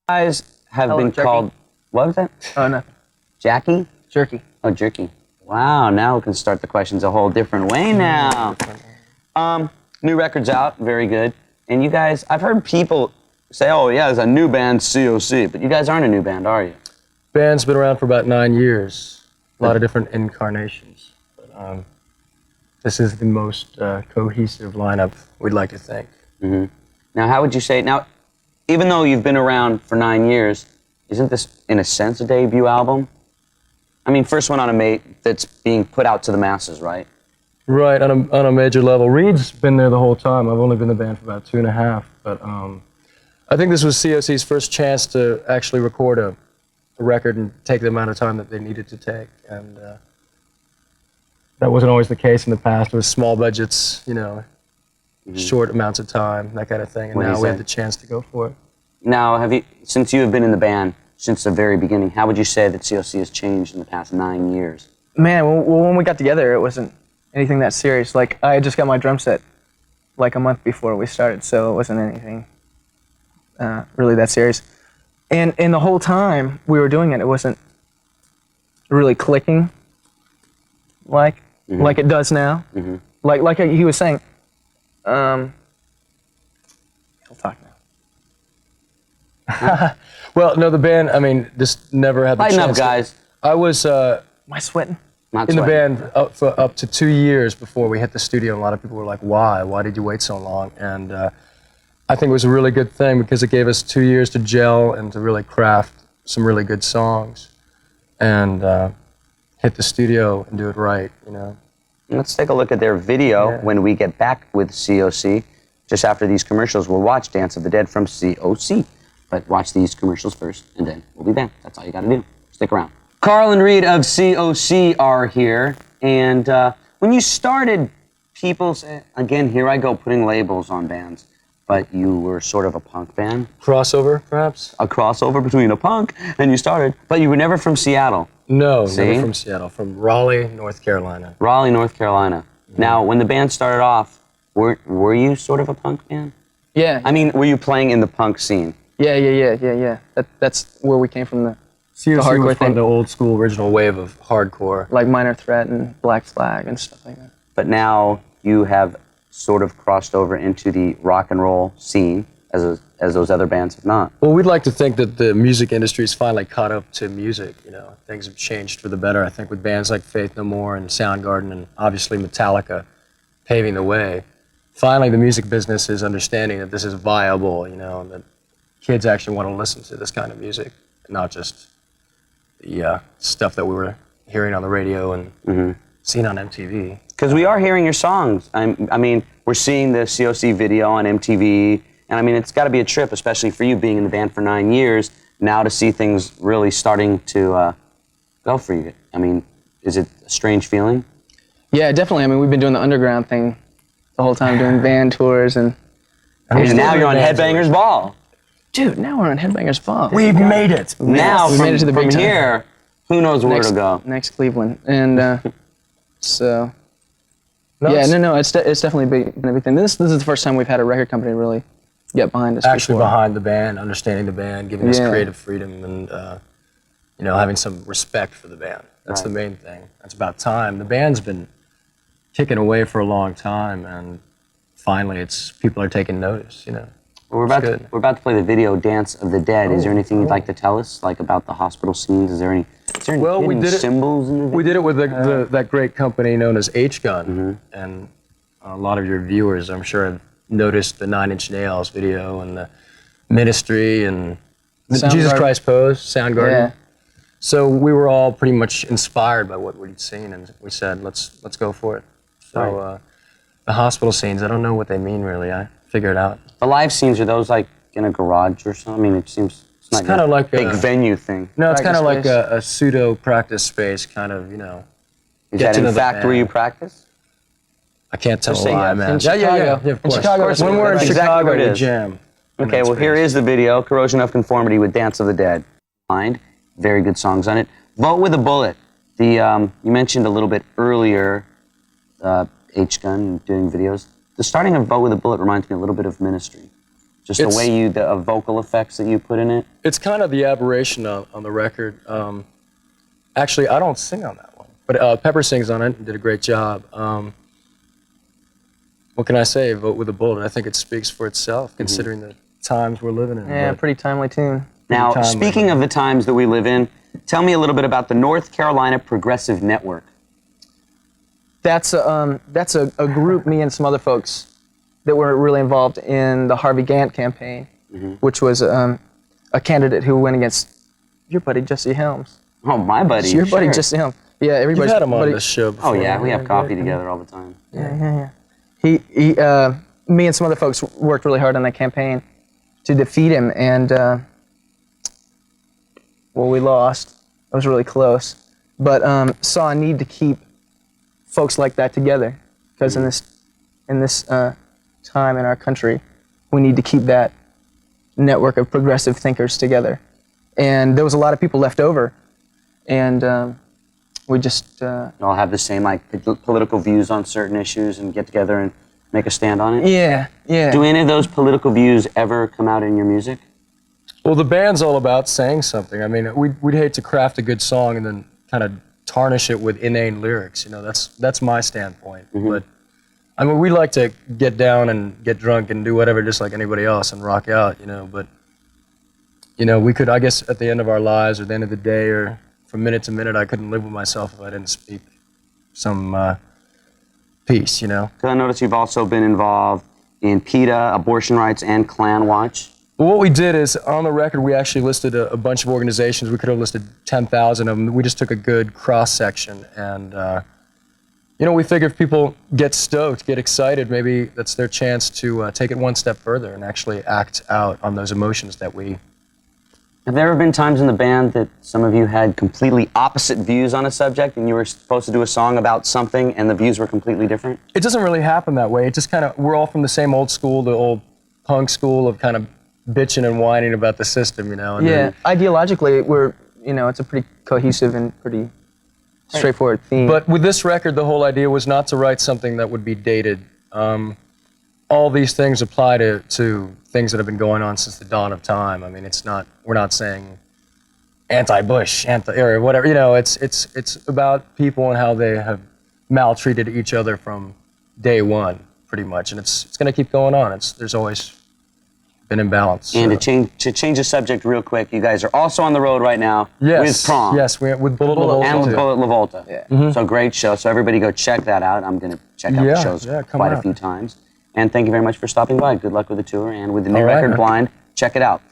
guys have Hello, been Jerky. called, what was that? Oh, no. Jackie? Jerky. Oh, Jerky. Wow, now we can start the questions a whole different way now. New record's out, very good. And you guys, I've heard people say, oh yeah, there's a new band, COC, but you guys aren't a new band, are you? Band's been around for about 9 years. A lot of different incarnations. But, this is the most cohesive lineup, we'd like to think. Mm-hmm. Now, how would you say, now, even though you've been around for 9 years, isn't this, in a sense, a debut album? I mean, first one on a mate that's being put out to the masses, right? Right, on a major level. Reed's been there the whole time. I've only been in the band for about 2.5, but I think this was COC's first chance to actually record a record and take the amount of time that they needed to take. And that wasn't always the case in the past. It was small budgets, you know, short amounts of time, that kind of thing. And now we had the chance to go for it. Now, have you, since you have been in the band since the very beginning, how would you say that COC has changed in the past 9 years? Man, well, when we got together, it wasn't anything that serious. Like, I had just got my drum set like a month before we started, so it wasn't anything really that serious. And the whole time we were doing it, it wasn't really clicking like it does now. Like he was saying, he'll talk now. Well, no, the band, I mean, just never had the chance. Lighten up, guys. I was Am I sweating? in the band up to 2 years before we hit the studio. And a lot of people were like, why? Why did you wait so long? And I think it was a really good thing because it gave us 2 years to gel and to really craft some really good songs and hit the studio and do it right, you know. Let's take a look at their video when we get back with COC. Just after these commercials, we'll watch Dance of the Dead from COC. But watch these commercials first, and then we'll be back. That's all you gotta do. Stick around. Karl and Reed of COC are here, and when you started, people say, again, here I go putting labels on bands, but you were sort of a punk band. Crossover, perhaps? A crossover between a punk, and you started, but you were never from Seattle. No, never from Seattle, from Raleigh, North Carolina. Raleigh, North Carolina. Now, when the band started off, were you sort of a punk band? Yeah. I mean, were you playing in the punk scene? Yeah. That's where we came from, the COC hardcore was thing. from the old school original wave of hardcore. Like Minor Threat and Black Flag and stuff like that. But now you have sort of crossed over into the rock and roll scene as those other bands have not. Well, we'd like to think that the music industry's finally caught up to music, you know. Things have changed for the better, I think, with bands like Faith No More and Soundgarden and obviously Metallica paving the way. Finally, the music business is understanding that this is viable, you know, and that kids actually want to listen to this kind of music, and not just the stuff that we were hearing on the radio and seeing on MTV. Because we are hearing your songs. I mean, we're seeing the COC video on MTV, and I mean, it's got to be a trip, especially for you being in the band for 9 years, now to see things really starting to go for you. I mean, is it a strange feeling? Yeah, definitely. I mean, we've been doing the underground thing the whole time, doing band tours, and now you're on Headbangers Ball. dude, now we're on Headbangers Ball. We've made it! Now, we made it to the big from time. here, who knows where to go. Next Cleveland. And so, No, it's definitely been a big thing. This is the first time we've had a record company really get behind us. actually before. behind the band, understanding the band, giving us creative freedom, and you know, having some respect for the band. That's the main thing. That's about time. The band's been kicking away for a long time, and finally, people are taking notice. You know. We're about to play the video "Dance of the Dead." Is there anything you'd like to tell us, like about the hospital scenes? Is there any hidden symbols in the video? We did it with that great company known as H-Gun, and a lot of your viewers, I'm sure, have noticed the 9 Inch Nails video and the Ministry and the Jesus Christ Pose, Soundgarden. Yeah. So we were all pretty much inspired by what we'd seen, and we said, let's go for it. So the hospital scenes, I don't know what they mean really. I figure it out. The live scenes, are those like in a garage or something? I mean, it seems it's kind of like big venue thing. No, it's kind of Practice like space. a pseudo practice space, kind of, you know. Is get that to know in the fact where band. you practice? I can't tell Just a say lie, yes. man. In Chicago. Of In course. Chicago, When we're in that's exactly Chicago, where it we is. jam. Okay, well here is the video, Corrosion of Conformity with Dance of the Dead. Very good songs on it. Vote with a Bullet. You mentioned a little bit earlier H-Gun doing videos. The starting of Vote with a Bullet reminds me a little bit of Ministry. Just the way the vocal effects that you put in it? It's kind of the aberration on the record. Actually, I don't sing on that one, but Pepper sings on it and did a great job. What can I say? Vote with a bullet. I think it speaks for itself, considering the times we're living in. Yeah, pretty timely tune. Now, speaking of the times that we live in, tell me a little bit about the North Carolina Progressive Network. That's a group, me and some other folks, that were really involved in the Harvey Gantt campaign, which was a candidate who went against your buddy Jesse Helms. Oh, my buddy. Your buddy Jesse Helms. Yeah, everybody's You've had him on this show before. Oh, yeah, we have coffee together all the time. Yeah. Me and some other folks worked really hard on that campaign to defeat him, and well, we lost. It was really close, but saw a need to keep folks like that together, because in this time in our country, we need to keep that network of progressive thinkers together. And there was a lot of people left over, and we just all have the same political views on certain issues and get together and make a stand on it? Yeah. Do any of those political views ever come out in your music? Well, the band's all about saying something. I mean, we'd hate to craft a good song and then kind of tarnish it with inane lyrics. You know, that's my standpoint. But I mean, we like to get down and get drunk and do whatever just like anybody else and rock out, you know. But, you know, we could, I guess, at the end of our lives or the end of the day or from minute to minute, I couldn't live with myself if I didn't speak some peace, you know. Because I notice you've also been involved in PETA, abortion rights, and Klan Watch. Well, what we did is, on the record, we actually listed a bunch of organizations. We could have listed 10,000 of them. We just took a good cross-section, and, you know, we figured if people get stoked, get excited, maybe that's their chance to take it one step further and actually act out on those emotions that we... Have there ever been times in the band that some of you had completely opposite views on a subject and you were supposed to do a song about something and the views were completely different? It doesn't really happen that way. It just kind of, we're all from the same old school, the old punk school of kind of bitching and whining about the system, you know. And yeah, ideologically, we're, you know, it's a pretty cohesive and pretty straightforward theme. But with this record, the whole idea was not to write something that would be dated. All these things apply to things that have been going on since the dawn of time. I mean, it's not, we're not saying anti-Bush, or whatever, you know, it's about people and how they have maltreated each other from day one, pretty much. And it's going to keep going on. There's always been imbalance. And to change the subject real quick, you guys are also on the road right now with Prom. Yes, with Bullet La Volta. And with Bullet La Volta. Yeah. So great show. So everybody go check that out. I'm going to check out the shows quite a few times. And thank you very much for stopping by. Good luck with the tour and with the new record, Blind. Check it out.